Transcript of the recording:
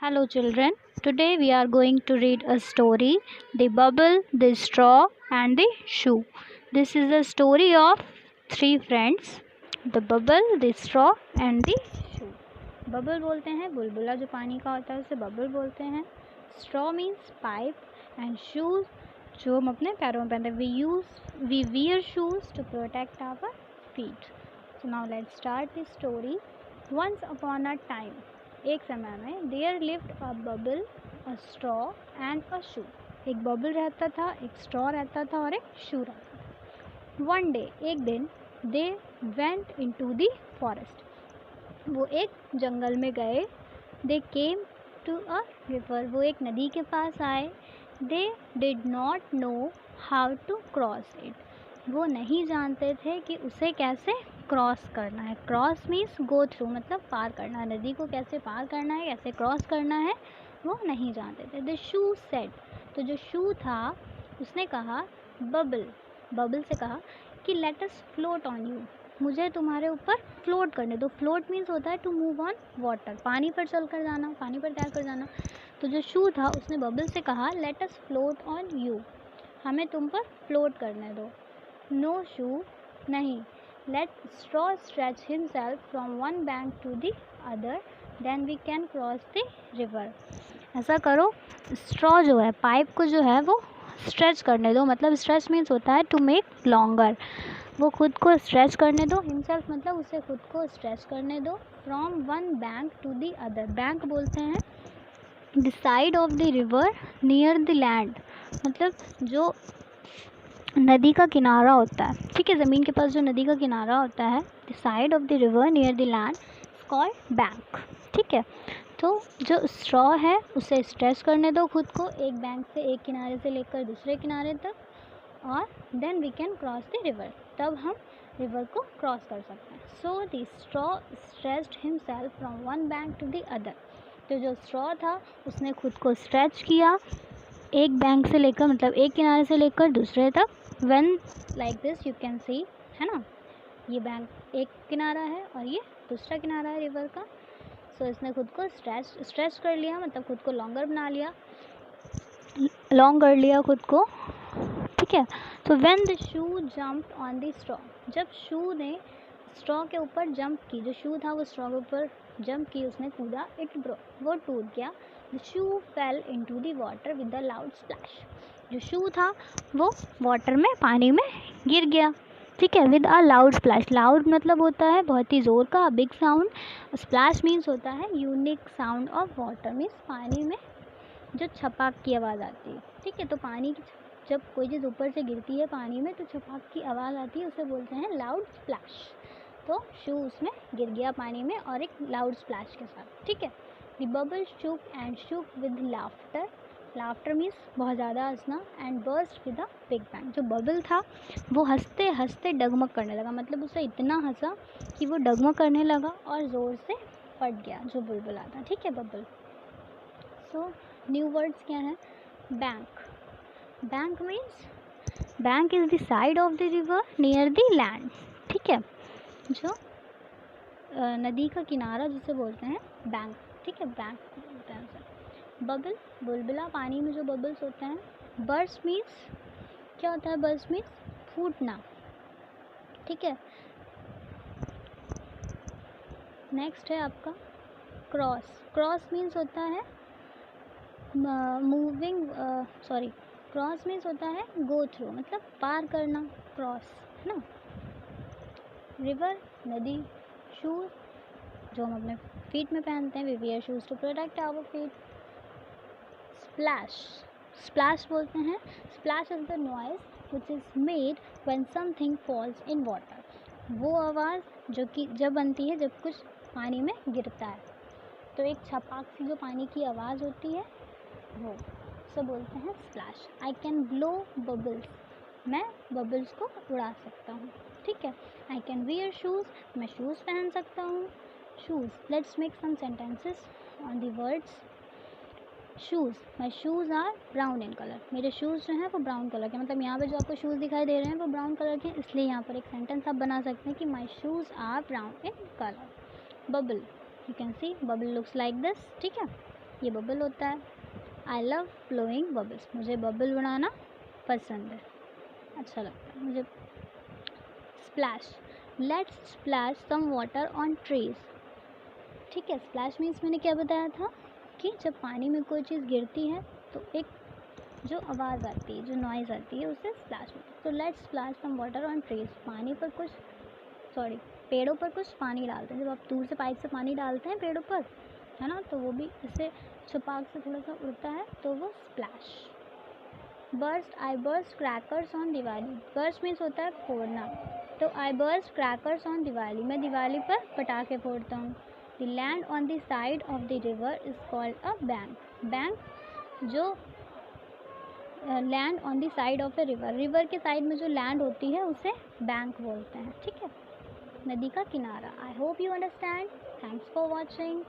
Hello, children. Today we are going to read a story, The Bubble, the Straw, and the Shoe. This is a story of three friends, the bubble, the straw, and the shoe. Bubble बोलते हैं बुलबुला जो पानी का होता है उसे bubble बोलते हैं. Straw means pipe and shoes जो हम अपने पैरों में पहनते हैं. We wear shoes to protect our feet. So now let's start this story. Once upon a time, एक समय में there lived a bubble, a straw and a shoe. एक बबल रहता था, एक स्ट्रॉ रहता था और एक शू रहता था. वन डे, एक दिन, they went into the forest. वो एक जंगल में गए. They came to a river. वो एक नदी के पास आए. They did not know how to cross it. वो नहीं जानते थे कि उसे कैसे क्रॉस करना है. क्रॉस मीन्स गो थ्रू, मतलब पार करना. नदी को कैसे पार करना है, कैसे क्रॉस करना है, वो नहीं जानते थे. द शू सेड, तो जो शू था उसने कहा, बबल से कहा कि late us float on you. मुझे तुम्हारे ऊपर फ्लोट करने दो. फ्लोट मीन्स होता है टू मूव ऑन वाटर, पानी पर चल कर जाना, पानी पर तैर कर जाना. तो जो शू था उसने बबल से कहा, let us float on you, हमें तुम पर फ्लोट करने दो. नो शू, नहीं. Let straw stretch himself from one bank to the other, then we can cross the river. ऐसा करो, स्ट्रॉ जो है, पाइप को जो है वो स्ट्रेच करने दो. मतलब स्ट्रेच मीन्स होता है टू मेक लॉन्गर. वो खुद को स्ट्रेच करने दो. हिमसेल्फ मतलब उसे खुद को स्ट्रेच करने दो. From one bank to the other. Bank बोलते हैं the side of the river near the land, मतलब जो नदी का किनारा होता है. ठीक है, ज़मीन के पास जो नदी का किनारा होता है, the side of the river near the land called bank. ठीक है, तो जो स्ट्रॉ है उसे स्ट्रेच करने दो खुद को, एक बैंक से, एक किनारे से लेकर दूसरे किनारे तक, और then we can cross the river. तब हम रिवर को क्रॉस कर सकते हैं. So the straw stretched himself from one bank to the other. तो जो स्ट्रॉ था उसने खुद को स्ट्रेच किया एक बैंक से लेकर, मतलब एक किनारे से लेकर दूसरे तक. When like this you can सी, है ना, ये बैंक एक किनारा है और ये दूसरा किनारा है रिवर का. सो इसने खुद को स्ट्रेच कर लिया, मतलब खुद को लॉन्गर बना लिया, लॉन्ग कर लिया खुद को. ठीक है, तो when the shoe jumped on the straw, जब शू ने स्ट्रॉ के ऊपर जंप की, जो शू था वो स्ट्रॉ के ऊपर जंप की, उसने कूदा, इट ब्रोक, वो टूट गया. The shoe fail into the water with a loud splash. जो शू था वो वाटर में, पानी में गिर गया. ठीक है, with a loud splash. Loud मतलब होता है बहुत ही ज़ोर का, बिग साउंड. स्प्लैश मीन्स होता है unique sound of water, means पानी में जो छपाक की आवाज़ आती है. ठीक है, तो पानी की जब कोई चीज़ ऊपर से गिरती है पानी में तो छपाक की आवाज़ आती है, उसे बोलते हैं लाउड स्प्लैश. तो शू उसमें गिर गया पानी में और एक लाउड स्प्लैश के साथ. ठीक है, the bubble shook and shook with laughter. Laughter means बहुत ज़्यादा हंसना. And burst with a big bang. जो बबल था वो हंसते हंसते डगमग करने लगा, मतलब उसे इतना हंसा कि वो डगमग करने लगा और ज़ोर से फट गया जो बुलबुला था. ठीक है, बबल. सो न्यू वर्ड्स क्या है? Bank. Bank means, bank is the side of the river near the land. ठीक है, जो नदी का किनारा जिसे बोलते हैं बैंक. ठीक है, बैंक बोलते हैं उसे. बबल, बुलबुला, पानी में जो बबल्स होते हैं. बर्स्ट मीन्स, क्या होता है बर्स्ट मीन्स? फूटना. ठीक है, नेक्स्ट है आपका क्रॉस. क्रॉस मीन्स होता है मूविंग, सॉरी, क्रॉस मीन्स होता है गो थ्रू, मतलब पार करना, क्रॉस, है ना. रिवर, नदी. शूज़ जो हम अपने फीट में पहनते हैं, we wear shoes to protect our feet. Splash, splash बोलते हैं. Splash is the noise which is made when something falls in water. वो आवाज़ जो कि जब बनती है जब कुछ पानी में गिरता है. तो एक छपाक सी जो पानी की आवाज़ होती है वो से बोलते हैं splash. I can blow bubbles, मैं बबल्स को उड़ा सकता हूँ. ठीक है, आई कैन वियर शूज़, मैं शूज़ पहन सकता हूँ. Shoes, let's make some sentences on the words. Shoes, my shoes are brown in colour. मेरे शूज़ जो हैं वो ब्राउन कलर के, मतलब यहाँ पे जो आपको शूज़ दिखाई दे रहे हैं वो ब्राउन कलर के हैं, इसलिए यहाँ पर एक सेंटेंस आप बना सकते हैं कि my shoes are brown in colour. Bubble, you can see bubble looks like this. ठीक है, ये बबल होता है। आई लव ब्लोइंग बबल्स, मुझे बबल बनाना पसंद है, अच्छा लगता है मुझे। Splash, let's splash some water on trees. ठीक है, स्प्लैश मीन्स मैंने क्या बताया था कि जब पानी में कोई चीज़ गिरती है तो एक जो आवाज़ आती है, जो नॉइज़ आती है, उसे स्प्लैश बोलते हैं। तो let's splash some water on trees, पानी पर कुछ पेड़ों पर कुछ पानी डालते हैं। जब आप दूर से पाइप से पानी डालते हैं पेड़ों पर, है ना, तो वो भी ऐसे छपाक से थोड़ा सा उड़ता है, तो वो splash. Burst, I burst crackers on Diwali. Burst means होता है फोड़ना, तो I burst crackers on Diwali, मैं दिवाली पर पटाखे फोड़ता हूँ। The land on the side of the river is called a bank. Bank, जो land on the side of a river, river के साइड में जो लैंड होती है उसे बैंक बोलते हैं। ठीक है, नदी का किनारा। I hope you understand. Thanks for watching.